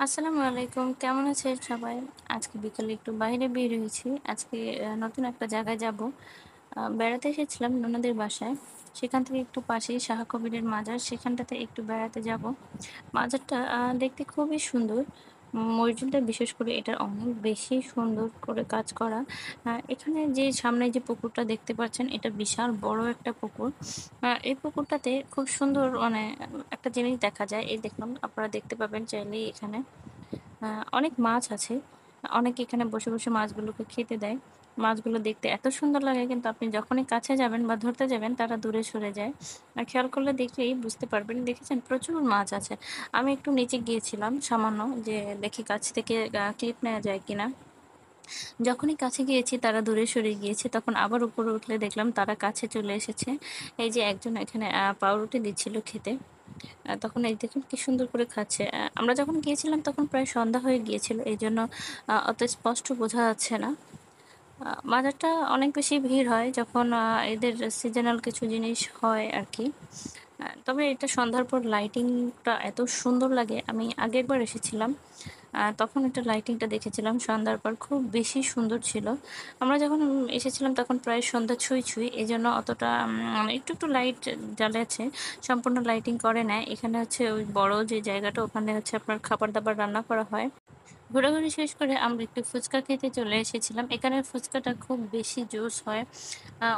আসসালামু আলাইকুম। কেমন আছেন সবাই? আজকে বিকালে একটু বাইরে বের হয়েছি। আজকে নতুন একটা জায়গায় যাবো। বেড়াতে এসেছিলাম ননদের বাসায়। সেখান থেকে একটু পাশেই শাহ কবিরের মাজার, সেখানটাতে একটু বেড়াতে যাবো। মাজারটা দেখতে খুবই সুন্দর। মসজিদটা বিশেষ করে এটা অনেক বেশি সুন্দর করে কাজ করা। এখানে যে সামনে যে পুকুরটা দেখতে পাচ্ছেন, এটা বিশাল বড় একটা পুকুর। এই পুকুরটাতে খুব সুন্দর মানে একটা জিনিস দেখা যায়। এই দেখুন, আপনারা দেখতে পাবেন চাইলেই এখানে। অনেক মাছ আছে। অনেকে এখানে বসে, বসে মাছগুলোকে খেতে দেয়। মাছগুলো দেখতে এত সুন্দর লাগে, কিন্তু আপনি যখনই কাছে যাবেন বা ধরতে যাবেন তারা দূরে সরে যায়। খেয়াল করলে দেখলেই বুঝতে পারবেন। দেখেছেন প্রচুর মাছ আছে। আমি একটু নিচে গিয়েছিলাম সামান্য, যে দেখি কাছ থেকে ক্লিপ নেওয়া যায় কিনা। যখনই কাছে গিয়েছি তারা দূরে সরে গিয়েছে। তখন আবার উপরে উঠলে দেখলাম তারা কাছে চলে এসেছে। এই যে একজন এখানে পাউরুটি দিচ্ছিল খেতে। তখন এই দেখুন কি সুন্দর করে খাচ্ছে। আমরা যখন গিয়েছিলাম তখন প্রায় সন্ধ্যা হয়ে গিয়েছিল। এইজন্য অত স্পষ্ট বোঝা যাচ্ছে না। বাজারটা অনেক বেশি ভিড় হয় যখন এদের সিজনাল কিছু জিনিস হয় আরকি। তবে এটা সন্ধ্যার পর লাইটিংটা এত সুন্দর লাগে। আমি আগে একবার এসেছিলাম। তখন এটা লাইটিংটা দেখেছিলাম সন্ধ্যার পর, খুব বেশি সুন্দর ছিল। আমরা যখন এসেছিলাম তখন প্রায় সন্ধ্যা ছুঁই, ছুঁই। এজন্য অতটা একটু, একটু লাইট জ্বালিয়েছে। সম্পূর্ণ লাইটিং করে নাই। এখানে হচ্ছে ওই বড় যে জায়গাটা, ওখানে হচ্ছে আপনার খাবার-দাবার রান্না করা হয়। ঘোরাঘুরি শেষ করে আমরা একটু ফুচকা খেতে চলে এসেছিলাম। এখানের ফুচকাটা খুব বেশি জুস হয়।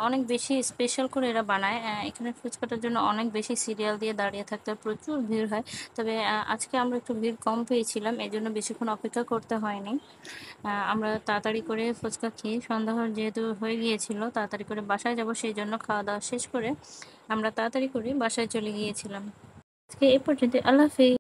অনেক বেশি স্পেশাল করে এরা বানায়। এখানের ফুচকাটার জন্য অনেক বেশি সিরিয়াল দিয়ে দাঁড়িয়ে থাকতে হয়, প্রচুর ভিড় হয়। তবে আজকে আমরা একটু ভিড় কম পেয়েছিলাম, এজন্য বেশিক্ষণ অপেক্ষা করতে হয়নি। আমরা তাড়াতাড়ি করে ফুচকা খেয়ে সন্ধ্যা যেহেতু হয়ে গিয়েছিল, তাড়াতাড়ি করে বাসায় যাব, সেইজন্য খাওয়া-দাওয়া শেষ করে আমরা তাড়াতাড়ি করে বাসায় চলে গিয়েছিলাম। আজকে এ পর্যন্ত। আল্লাহ হাফেজ।